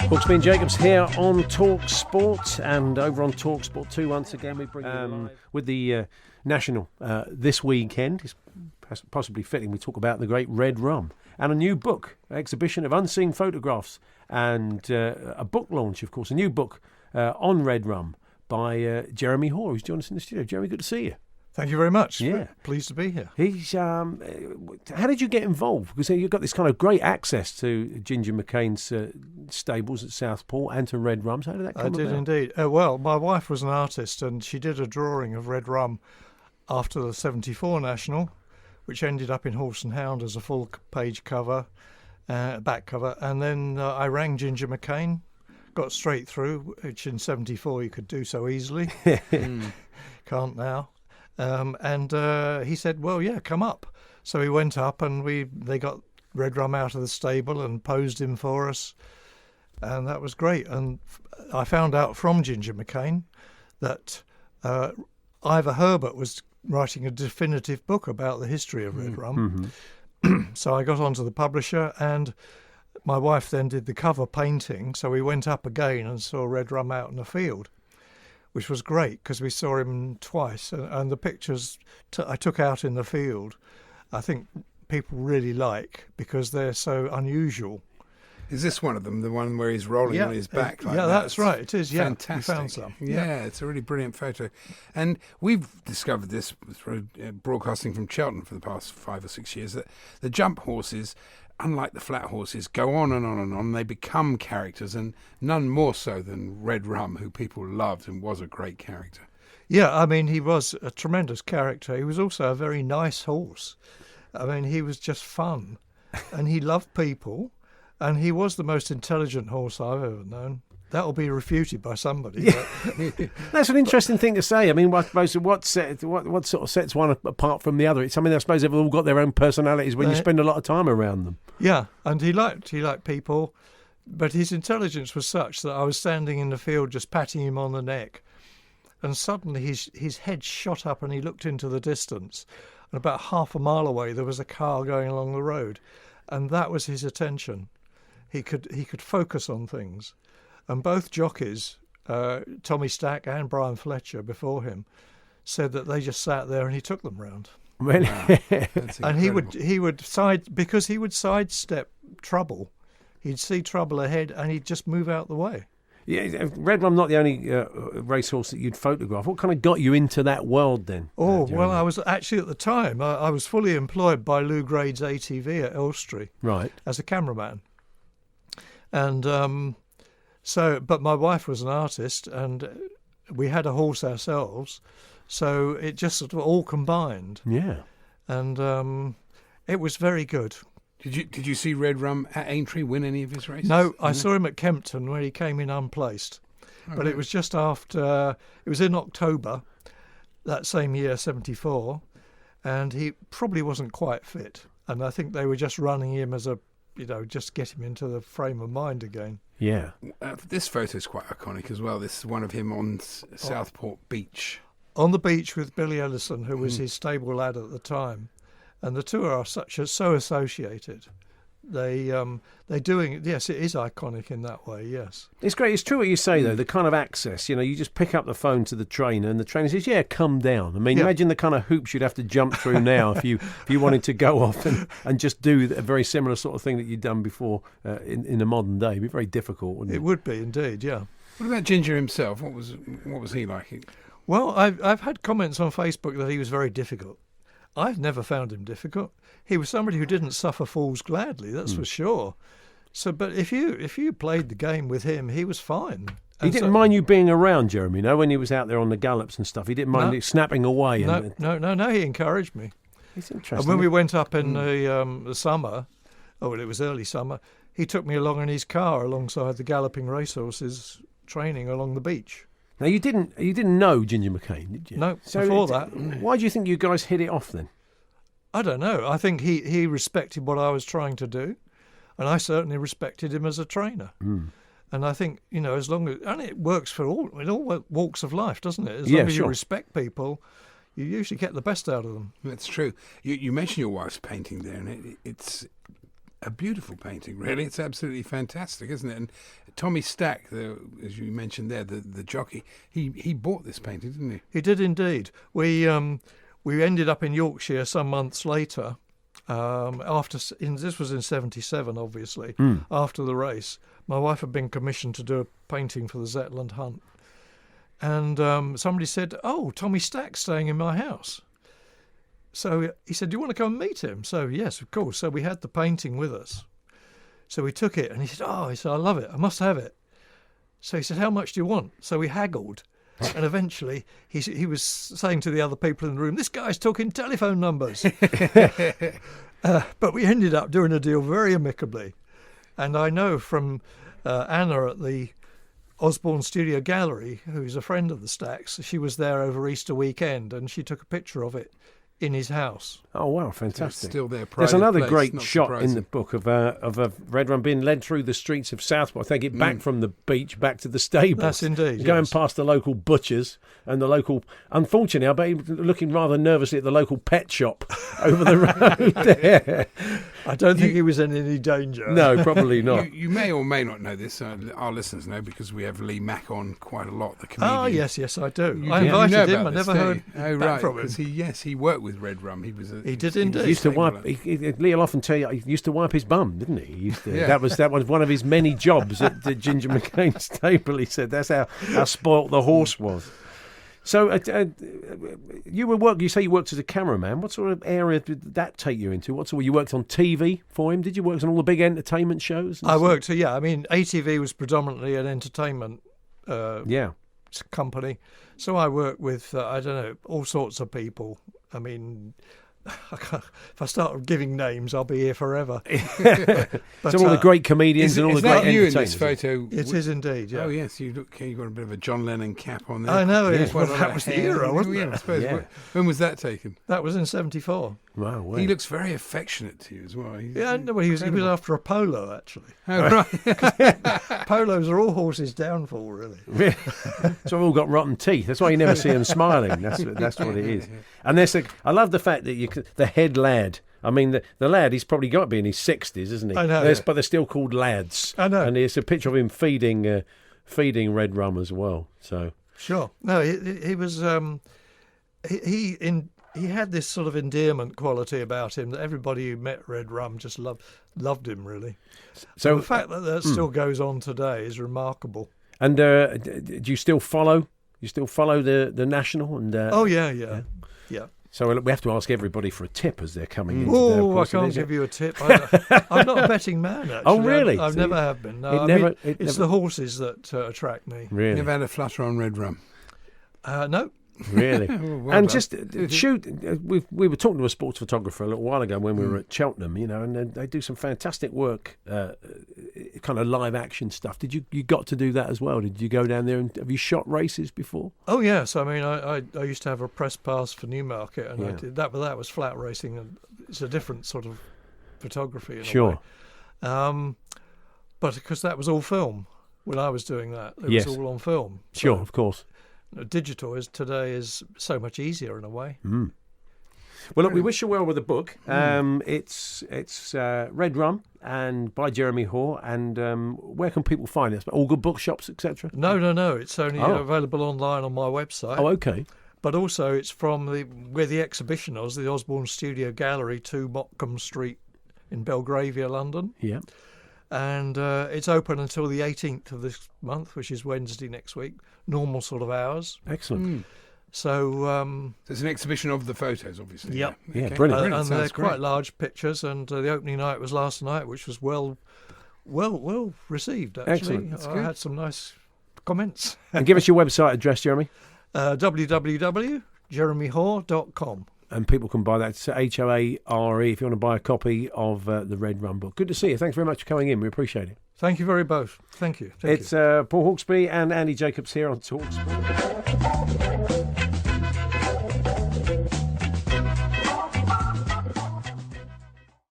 Hawksby Jacobs here on Talksport, and over on Talksport 2 once again we bring you with the National this weekend. It's possibly fitting we talk about the great Red Rum and a new book, exhibition of unseen photographs, and a book launch, of course, a new book on Red Rum by Jeremy Hoare, who's joined us in the studio. Jeremy, good to see you. Thank you very much. Yeah. Pleased to be here. He's. How did you get involved? Because you've got this kind of great access to Ginger McCain's stables at Southport and to Red Rum. So how did that come about? I did indeed. Well, my wife was an artist and she did a drawing of Red Rum after the 74 National, which ended up in Horse and Hound as a full-page cover, back cover. And then I rang Ginger McCain, got straight through, which in 74 you could do so easily. Can't now. And he said, well, yeah, come up. So we went up and they got Red Rum out of the stable and posed him for us. And that was great. And I found out from Ginger McCain that Ivor Herbert was writing a definitive book about the history of Red Rum. Mm-hmm. So I got onto the publisher, and my wife then did the cover painting. So we went up again and saw Red Rum out in the field, which was great because we saw him twice. And the pictures I took out in the field, I think people really like because they're so unusual. Is this one of them, the one where he's rolling on his back? Like that's right. It is, yeah. Fantastic. You found some. Yeah, it's a really brilliant photo. And we've discovered this through broadcasting from Cheltenham for the past 5 or 6 years, that the jump horses, unlike the flat horses, go on and on and on. They become characters, and none more so than Red Rum, who people loved and was a great character. Yeah, I mean, he was a tremendous character. He was also a very nice horse. I mean, he was just fun, and he loved people, and he was the most intelligent horse I've ever known. That will be refuted by somebody. Yeah. That's an interesting thing to say. I mean, I suppose what sort of sets one apart from the other? It's something I suppose they've all got their own personalities when you spend a lot of time around them. Yeah, and he liked people, but his intelligence was such that I was standing in the field just patting him on the neck, and suddenly his head shot up and he looked into the distance, and about half a mile away there was a car going along the road, and that was his attention. He could focus on things. And both jockeys, Tommy Stack and Brian Fletcher before him, said that they just sat there and he took them round. Really? And he would sidestep trouble. He'd see trouble ahead and he'd just move out the way. Yeah, Red Rum not the only racehorse that you'd photograph. What kind of got you into that world then? Well, I was actually at the time I was fully employed by Lou Grade's ATV at Elstree, right, as a cameraman, and. But my wife was an artist, and we had a horse ourselves, so it just sort of all combined. Yeah, and it was very good. Did you see Red Rum at Aintree win any of his races? No, I saw him at Kempton where he came in unplaced, but it was just after. It was in October that same year, 74, and he probably wasn't quite fit, and I think they were just running him as a. Just get him into the frame of mind again. Yeah. This photo is quite iconic as well. This is one of him on Southport Beach. On the beach with Billy Ellison, who was his stable lad at the time. And the two are so associated. They're doing it. Yes, it is iconic in that way, yes. It's great. It's true what you say, though, the kind of access. You just pick up the phone to the trainer and the trainer says, yeah, come down. I mean, imagine the kind of hoops you'd have to jump through now if you wanted to go off and just do a very similar sort of thing that you'd done before in the modern day. It'd be very difficult, wouldn't it? It would be, indeed, yeah. What about Ginger himself? What was he like? Well, I've had comments on Facebook that he was very difficult. I've never found him difficult. He was somebody who didn't suffer fools gladly, that's for sure. So, but if you played the game with him, he was fine. He didn't mind you being around, Jeremy, no? When he was out there on the gallops and stuff, he didn't mind it snapping away. No, he encouraged me. It's interesting. And when we went up in the summer, it was early summer, he took me along in his car alongside the galloping racehorses training along the beach. Now, you didn't know Ginger McCain, did you? No, before that. Why do you think you guys hit it off then? I don't know. I think he respected what I was trying to do, and I certainly respected him as a trainer. And I think, as long as... And it works for all walks of life, doesn't it? As long as you respect people, you usually get the best out of them. That's true. You mentioned your wife's painting there, and it's a beautiful painting, really. It's absolutely fantastic, isn't it? And Tommy Stack, as you mentioned there, the jockey, he bought this painting, didn't he? He did indeed. We ended up in Yorkshire some months later. This was in '77, obviously. After the race, my wife had been commissioned to do a painting for the Zetland Hunt, and somebody said, "Oh, Tommy Stack's staying in my house." So he said, "Do you want to come and meet him?" So yes, of course. So we had the painting with us. So we took it, and he said, "I love it. I must have it." So he said, "How much do you want?" So we haggled, and eventually he was saying to the other people in the room, "This guy's talking telephone numbers." But we ended up doing a deal very amicably, and I know from Anna at the Osborne Studio Gallery, who's a friend of the Stacks, she was there over Easter weekend, and she took a picture of it in his house. Oh wow, fantastic! It's still there. There's another place, great shot surprising. in the book of a red rum being led through the streets of Southport. I take it back from the beach back to the stables. That's indeed. Going yes. past the local butchers and the local. Unfortunately, I bet he was looking rather nervously at the local pet shop over the road there. I don't think he was in any danger. No, probably not. You may or may not know this. Our listeners know because we have Lee Mack on quite a lot. The comedian. Oh yes, I do. You I do invited know him. about I this, never don't heard you? Oh, back right, from him. because he worked with Red Rum. He did indeed. He used to stable wipe. at- Lee will often tell you he used to wipe his bum, didn't he? He used to, Yeah. that was one of his many jobs at Ginger McCain's table. He said that's how spoilt the horse was. So you say you worked as a cameraman. What sort of area did that take you into? You worked on TV for him? Did you work on all the big entertainment shows? I worked. Yeah, I mean, ATV was predominantly an entertainment Yeah. company, so I worked with all sorts of people. I mean, if I start giving names, I'll be here forever. But, So all the great comedians and all the is great that you in entertainers. this photo? It is indeed. Yeah. Oh yes, you got a bit of a John Lennon cap on there. I know. Yeah. Well, that was the era, wasn't Yeah, I it? suppose. Yeah. When was that taken? That was in '74. Wow. He looks very affectionate to you as well. Yeah, no, well, he was after a polo actually. Oh, right. Polos are all horses' downfall, really. So we've all got rotten teeth. That's why you never see them smiling. That's what it is. And I love the fact that the head lad. I mean, the lad, he's probably got to be in his 60s, isn't he? I know. But they're still called lads. I know. And it's a picture of him feeding red rum as well. So Sure. No, he was. He had this sort of endearment quality about him that everybody who met Red Rum just loved him, really. So the fact that still goes on today is remarkable. And do you still follow? You still follow the national? And Oh yeah. So we have to ask everybody for a tip as they're coming in. Oh, I can't give you a tip. I'm not a betting man, actually. Oh, really? I've never have been. No, it's the horses that attract me. Really? Never had a flutter on Red Rum. No. Really? Well And done. just shoot. We were talking to a sports photographer a little while ago when we were at Cheltenham, and they do some fantastic work, kind of live action stuff. Did you got to do that as well? Did you go down there and have you shot races before? Oh yes. I mean, I used to have a press pass for Newmarket, and I Yeah. did that, but that was flat racing, and it's a different sort of photography. In Sure. A way. But because that was all film when I was doing that, it Yes. was all on film. Sure, So, of course. digital today is so much easier in a way. Well, look, we wish you well with the book. It's Red Rum and by Jeremy Hoare. And where can people find it? All good bookshops, etc. No. It's only Oh. available online on my website. Oh, okay. But also it's from where the exhibition was, the Osborne Studio Gallery, 2 Mottcombe Street in Belgravia, London. Yeah. And it's open until the 18th of this month, which is Wednesday next week, normal sort of hours. Excellent. So, It's an exhibition of the photos, obviously. Yep. Yeah, Okay. brilliant. and they're Sounds great. quite large pictures. And the opening night was last night, which was well received. Actually, Excellent. That's I good. had some nice comments. And give us your website address, Jeremy. www.jeremyhoare.com. And people can buy that. It's Hoare if you want to buy a copy of the Red Rum book. Good to see you. Thanks very much for coming in. We appreciate it. Thank you very much. Thank you. It's Paul Hawksby and Andy Jacobs here on Talksport.